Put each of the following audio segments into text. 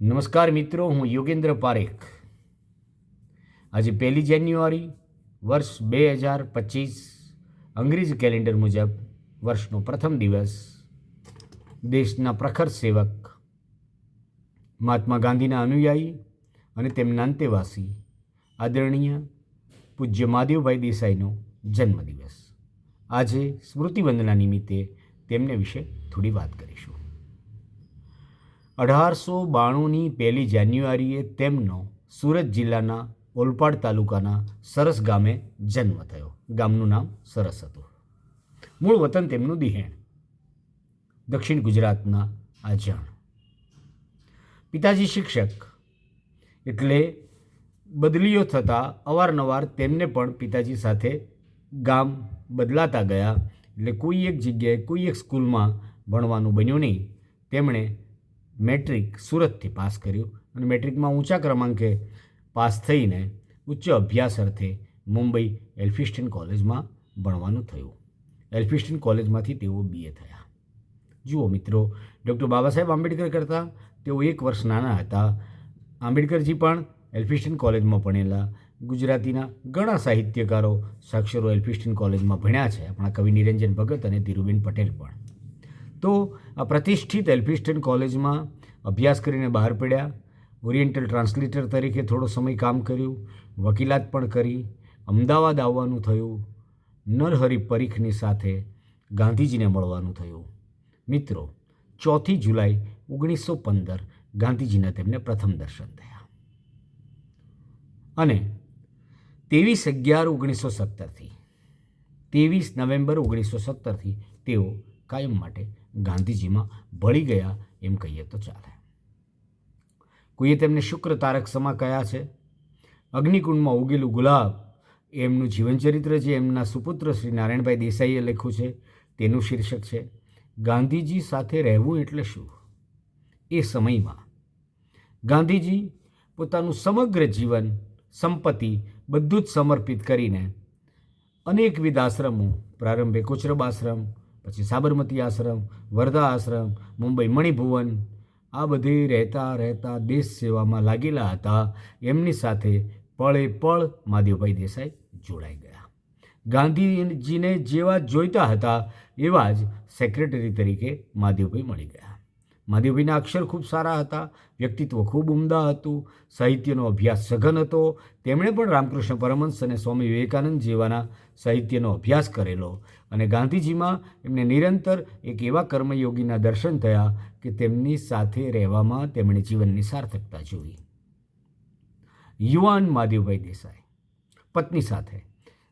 નમસ્કાર મિત્રો, હું યોગેન્દ્ર પારેખ. આજે 1 જાન્યુઆરી વર્ષ 2025 અંગ્રેજી કેલેન્ડર મુજબ વર્ષનો પ્રથમ દિવસ. દેશના પ્રખર સેવક મહાત્મા ગાંધીના અનુયાયી અને તેમના અંતેવાસી આદરણીય પૂજ્ય મહાદેવભાઈ દેસાઈનો જન્મદિવસ. આજે સ્મૃતિવંદના નિમિત્તે તેમને વિશે થોડી વાત કરીશું. 1892ની 1 જાન્યુઆરીએ તેમનો સુરત જિલ્લાના ઓલપાડ તાલુકાના સરસ ગામે જન્મ થયો. ગામનું નામ સરસ હતું. મૂળ વતન તેમનું દિહેણ, દક્ષિણ ગુજરાતના આજણ. પિતાજી શિક્ષક એટલે બદલીઓ થતાં અવારનવાર તેમને પણ પિતાજી સાથે ગામ બદલાતા ગયા. એટલે કોઈ એક જગ્યાએ કોઈ એક સ્કૂલમાં ભણવાનું બન્યું નહીં. તેમણે મેટ્રિક સુરતથી પાસ કર્યું અને મેટ્રિકમાં ઊંચા ક્રમાંકે પાસ થઈને ઉચ્ચ અભ્યાસ અર્થે મુંબઈ એલ્ફિસ્ટન કોલેજમાં ભણવાનું થયું. એલ્ફિસ્ટન કોલેજમાંથી તેઓ BA થયા. જુઓ મિત્રો, ડૉક્ટર બાબા સાહેબ આંબેડકર કરતાં તેઓ 1 વર્ષ નાના હતા. આંબેડકરજી પણ એલ્ફિસ્ટન કોલેજમાં ભણેલા. ગુજરાતીના ઘણા સાહિત્યકારો સાક્ષરો એલ્ફિસ્ટન કોલેજમાં ભણ્યા છે. આપણા કવિ નિરંજન ભગત અને ધીરુબેન પટેલ પણ. તો આ પ્રતિષ્ઠિત એલ્ફિસ્ટન કોલેજમાં અભ્યાસ કરીને બહાર પડ્યા. ઓરિએન્ટલ ટ્રાન્સલેટર તરીકે થોડો સમય કામ કર્યું. વકીલાત પણ કરી. અમદાવાદ આવવાનું થયું. નરહરિ પરીખની સાથે ગાંધીજીને મળવાનું થયું. મિત્રો, 4 જુલાઈ 1915 ગાંધીજીના તેમને પ્રથમ દર્શન થયા અને 23/11/1917થી 23 નવેમ્બર 1917થી તેઓ કાયમ માટે ગાંધીજીમાં ભળી ગયા એમ કહીએ તો ચાલે. કોઈએ તેમને શુક્ર તારક સમા કયા છે. અગ્નિકુંડમાં ઉગેલું ગુલાબ એમનું જીવનચરિત્ર જે એમના સુપુત્ર શ્રી નારાયણભાઈ દેસાઈએ લખ્યું છે તેનું શીર્ષક છે ગાંધીજી સાથે રહેવું એટલે શું. એ સમયમાં ગાંધીજી પોતાનું સમગ્ર જીવન, સંપત્તિ બધું જ સમર્પિત કરીને અનેકવિધ આશ્રમો, પ્રારંભે કોચરબ આશ્રમ, પછી સાબરમતી આશ્રમ, વર્ધા આશ્રમ, મુંબઈ મણિભુવન, આ બધે રહેતા દેશ સેવામાં લાગેલા હતા. એમની સાથે પળે પળ મહાદેવભાઈ દેસાઈ જોડાઈ ગયા. ગાંધીજીને જેવા જોઈતા હતા એવા જ સેક્રેટરી તરીકે મહાદેવભાઈ મળી ગયા. મહાદેવભાઈના અક્ષર ખૂબ સારા હતા, વ્યક્તિત્વ ખૂબ ઉમદા હતું, સાહિત્યનો અભ્યાસ સઘન હતો. તેમણે પણ રામકૃષ્ણ પરમહંસ અને સ્વામી વિવેકાનંદ જેવાના સાહિત્યનો અભ્યાસ કરેલો અને ગાંધીજીમાં એમને નિરંતર એક એવા કર્મયોગીના દર્શન થયા કે તેમની સાથે રહેવામાં તેમણે જીવનની સાર્થકતા જોઈ. યુવાન મહાદેવભાઈ દેસાઈ પત્ની સાથે,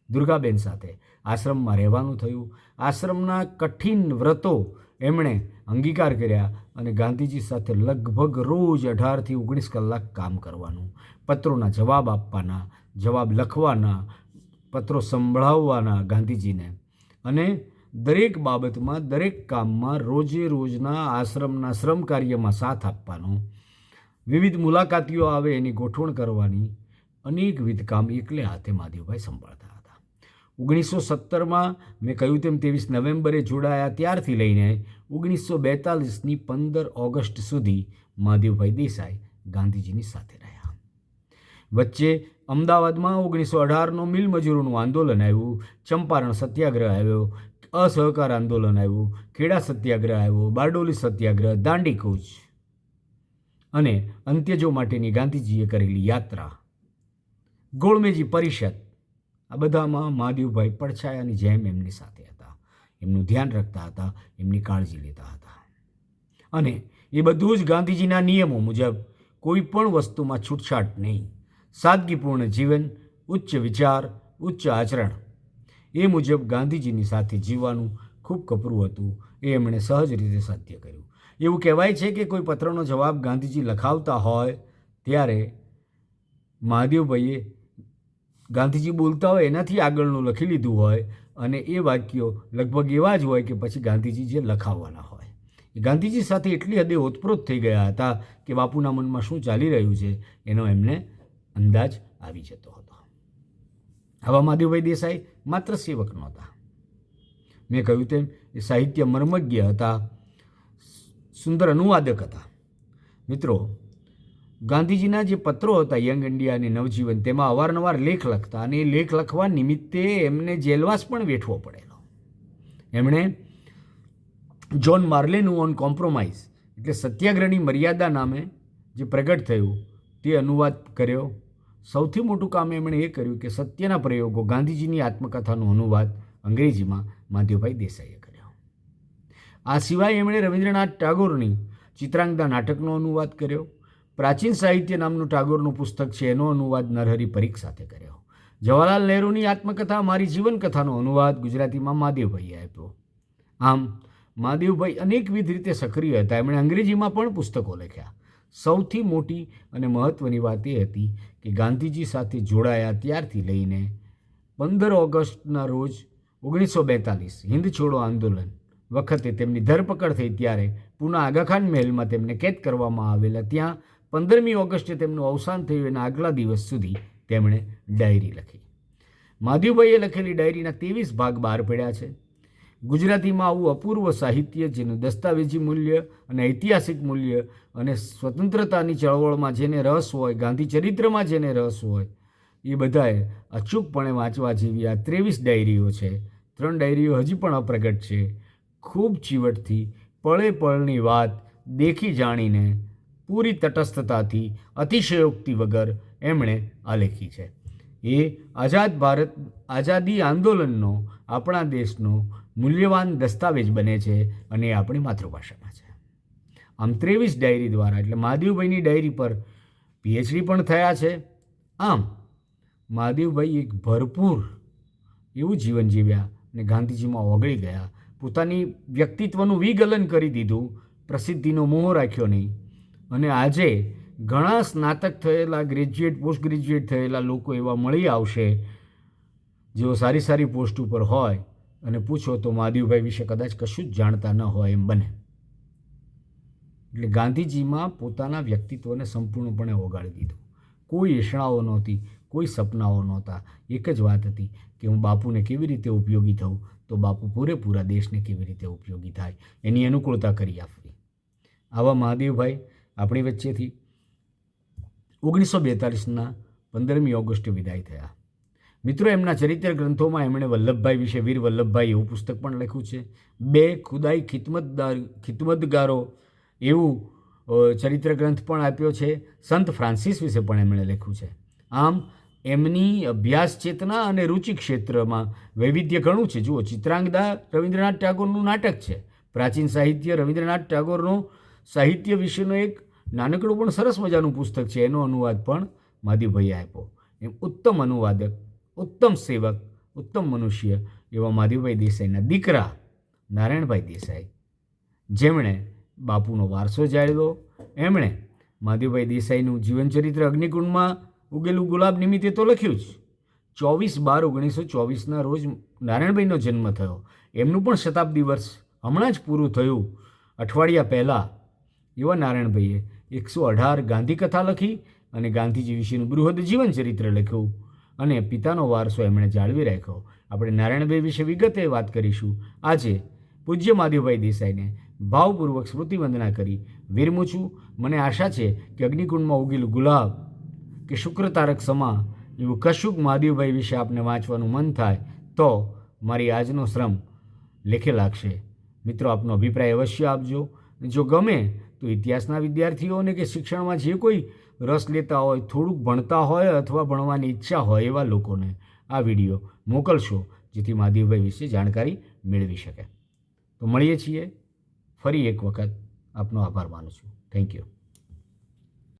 દુર્ગાબેન સાથે આશ્રમમાં રહેવાનું થયું. આશ્રમના કઠિન વ્રતો એમણે અંગીકાર કર્યા અને ગાંધીજી સાથે લગભગ રોજ 18થી 19 કલાક કામ કરવાનું, પત્રોના જવાબ આપવાના, જવાબ લખવાના, પત્રો સંભળાવવાના ગાંધીજીને, અને દરેક બાબતમાં, દરેક કામમાં રોજે રોજના આશ્રમના શ્રમ કાર્યમાં સાથ આપવાનો, વિવિધ મુલાકાતીઓ આવે એની ગોઠવણ કરવાની, અનેકવિધ કામ એકલે હાથે મહાદેવભાઈ સંભાળતા હતા. 1917માં મેં કહ્યું તેમ 23 નવેમ્બરે જોડાયા ત્યારથી લઈને 1942ની 15 ઓગસ્ટ સુધી મહાદેવભાઈ દેસાઈ ગાંધીજીની સાથે રહ્યા. વચ્ચે અમદાવાદમાં 1918નો મિલ મજૂરોનું આંદોલન આવ્યું, ચંપારણ સત્યાગ્રહ આવ્યો, અસહકાર આંદોલન આવ્યું, ખેડા સત્યાગ્રહ આવ્યો, બારડોલી સત્યાગ્રહ, દાંડી કૂચ અને અંત્યજો માટેની ગાંધીજીએ કરેલી યાત્રા, ગોળમેજી પરિષદ, આ બધામાં મહાદેવભાઈ પડછાયાની જેમ એમની સાથે હતા. એમનું ધ્યાન રાખતા હતા, એમની કાળજી લેતા હતા અને એ બધું જ ગાંધીજીના નિયમો મુજબ. કોઈ પણ વસ્તુમાં છૂટછાટ નહીં, સાદગીપૂર્ણ જીવન, ઉચ્ચ વિચાર, ઉચ્ચ આચરણ, એ મુજબ ગાંધીજીની સાથે જીવવાનું ખૂબ કપરું હતું. એ એમણે સહજ રીતે સાધ્ય કર્યું. એવું કહેવાય છે કે કોઈ પત્રનો જવાબ ગાંધીજી લખાવતા હોય ત્યારે મહાદેવભાઈએ ગાંધીજી બોલતા હોય એનાથી આગળનું લખી લીધું હોય અને એ વાક્યો લગભગ એવા જ હોય કે પછી ગાંધીજી જે લખાવવાના હોય. ગાંધીજી સાથે એટલી હદે ઓતપ્રોત થઈ ગયા હતા કે બાપુના મનમાં શું ચાલી રહ્યું છે એનો એમને અંદાજ આવી જતો હતો. આવા મહાદેવભાઈ દેસાઈ માત્ર સેવક નહોતા. મેં કહ્યું તેમ એ સાહિત્ય મર્મજ્ઞ હતા, સુંદર અનુવાદક હતા. મિત્રો, ગાંધીજીના જે પત્રો હતા યંગ ઇન્ડિયા અને નવજીવન, તેમાં અવારનવાર લેખ લખતા, અને એ લેખ લખવા નિમિત્તે એમને જેલવાસ પણ વેઠવો પડેલો. એમણે જ્હોન માર્લેનું ઓન કોમ્પ્રોમાઇઝ એટલે સત્યાગ્રહની મર્યાદા નામે જે પ્રગટ થયું તે અનુવાદ કર્યો. સૌથી મોટું કામ એમણે એ કર્યું કે સત્યના પ્રયોગો ગાંધીજીની આત્મકથાનો અનુવાદ અંગ્રેજીમાં માધવભાઈ દેસાઈએ કર્યો. આ સિવાય એમણે રવિન્દ્રનાથ ટાગોરની ચિત્રાંગદા નાટકનો અનુવાદ કર્યો. પ્રાચીન સાહિત્ય નામનું ટાગોરનું પુસ્તક છે એનો અનુવાદ નરહરી પરીખ સાથે કર્યો. જવાહરલાલ નહેરુની આત્મકથા મારી જીવનકથાનો અનુવાદ ગુજરાતીમાં મહાદેવભાઈએ આપ્યો. આમ મહાદેવભાઈ અનેકવિધ રીતે સક્રિય હતા. એમણે અંગ્રેજીમાં પણ પુસ્તકો લખ્યા. સૌથી મોટી અને મહત્ત્વની વાત એ હતી કે ગાંધીજી સાથે જોડાયા ત્યારથી લઈને 15 ઓગસ્ટના રોજ 1942 હિન્દ છોડો આંદોલન વખતે તેમની ધરપકડ થઈ ત્યારે પૂના આગાખાન મહેલમાં તેમને કેદ કરવામાં આવેલા. ત્યાં 15મી ઓગસ્ટે તેમનું અવસાન થયું એના આગલા દિવસ સુધી તેમણે ડાયરી લખી. મહાદેવભાઈએ લખેલી ડાયરીના 23 ભાગ બહાર પડ્યા છે. ગુજરાતીમાં આવું અપૂર્વ સાહિત્ય જેનું દસ્તાવેજી મૂલ્ય અને ઐતિહાસિક મૂલ્ય અને સ્વતંત્રતાની ચળવળમાં જેને રસ હોય, ગાંધી ચરિત્રમાં જેને રસ હોય, એ બધાએ અચૂકપણે વાંચવા જેવી આ 23 ડાયરીઓ છે. 3 ડાયરીઓ હજી પણ અપ્રગટ છે. ખૂબ ચીવટથી પળે પળની વાત દેખી જાણીને પૂરી તટસ્થતાથી અતિશયોક્તિ વગર એમણે આલેખી છે. એ આઝાદી આંદોલનનો આપણા દેશનો મૂલ્યવાન દસ્તાવેજ બને છે અને એ આપણી માતૃભાષામાં છે. આમ 23 ડાયરી દ્વારા એટલે મહાદેવભાઈની ડાયરી પર પીએચડી પણ થયા છે. આમ મહાદેવભાઈ એક ભરપૂર એવું જીવન જીવ્યા અને ગાંધીજીમાં ઓગળી ગયા. પોતાની વ્યક્તિત્વનું વિગલન કરી દીધું, પ્રસિદ્ધિનો મોહ રાખ્યો નહીં. અને આજે ઘણા સ્નાતક થયેલા, ગ્રેજ્યુએટ, પોસ્ટ ગ્રેજ્યુએટ થયેલા લોકો એવા મળી આવશે જેઓ સારી સારી પોસ્ટ ઉપર હોય અને પૂછો તો મહાદેવભાઈ વિશે કદાચ કશું જ જાણતા ન હોય એમ બને. એટલે ગાંધીજીમાં પોતાના વ્યક્તિત્વને સંપૂર્ણપણે ઓગાળી દીધું. કોઈ એષણાઓ નહોતી, કોઈ સપનાઓ નહોતા. એક જ વાત હતી કે હું બાપુને કેવી રીતે ઉપયોગી થઉં તો બાપુ પૂરેપૂરા દેશને કેવી રીતે ઉપયોગી થાય એની અનુકૂળતા કરી આપવી. આવા મહાદેવભાઈ આપણી વચ્ચેથી 1942ના 15મી ઓગસ્ટે વિદાય થયા. મિત્રો, એમના ચરિત્ર ગ્રંથોમાં એમણે વલ્લભભાઈ વિશે વીર વલ્લભભાઈ એવું પુસ્તક પણ લખ્યું છે. 2 ખુદાઈ ખિદમતગારો એવું ચરિત્ર ગ્રંથ પણ આપ્યો છે. સંત ફ્રાન્સિસ વિશે પણ એમણે લખ્યું છે. આમ એમની અભ્યાસ ચેતના અને રુચિ ક્ષેત્રમાં વૈવિધ્ય ઘણું છે. જુઓ, ચિત્રાંગદા રવિન્દ્રનાથ ટાગોરનું નાટક છે. પ્રાચીન સાહિત્ય રવિન્દ્રનાથ ટાગોરનો સાહિત્ય વિશેનો એક નાનકડું પણ સરસ મજાનું પુસ્તક છે. એનો અનુવાદ પણ મહાદેવભાઈએ આપ્યો. એમ ઉત્તમ અનુવાદક, ઉત્તમ સેવક, ઉત્તમ મનુષ્ય એવા મહાદેવભાઈ દેસાઈના દીકરા નારાયણભાઈ દેસાઈ, જેમણે બાપુનો વારસો જાળવ્યો, એમણે મહાદેવભાઈ દેસાઈનું જીવનચરિત્ર અગ્નિકુંડમાં ઉગેલું ગુલાબ નિમિત્તે તો લખ્યું જ. 24/12/1924ના રોજ નારાયણભાઈનો જન્મ થયો. એમનું પણ શતાબ્દી વર્ષ હમણાં જ પૂરું થયું, અઠવાડિયા પહેલાં. એવા નારાયણભાઈએ 118 ગાંધીકથા લખી અને ગાંધીજી વિશેનું બૃહદ જીવનચરિત્ર લખ્યું અને પિતાનો વારસો એમણે જાળવી રાખ્યો. આપણે નારાયણભાઈ વિશે વિગતે વાત કરીશું. આજે પૂજ્ય મહાદેવભાઈ દેસાઈને ભાવપૂર્વક સ્મૃતિવંદના કરી વિરમું છું. મને આશા છે કે અગ્નિકુંડમાં ઉગેલું ગુલાબ કે શુક્રતારક સમા એવું કશુંક મહાદેવભાઈ વિશે આપને વાંચવાનું મન થાય તો મારી આજનો શ્રમ લેખે લાગશે. મિત્રો, આપનો અભિપ્રાય અવશ્ય આપજો. જો ગમે તો ઇતિહાસના વિદ્યાર્થીઓને કે શિક્ષણમાં જે કોઈ રસ લેતા હોય, થોડુંક ભણતા હોય અથવા ભણવાની ઈચ્છા હોય એવા લોકોને આ વિડીયો મોકલશો, જેથી મહાદેવભાઈ વિશે જાણકારી મેળવી શકે. તો મળીએ છીએ ફરી એક વખત. આપનો આભાર માનું છું. Thank you.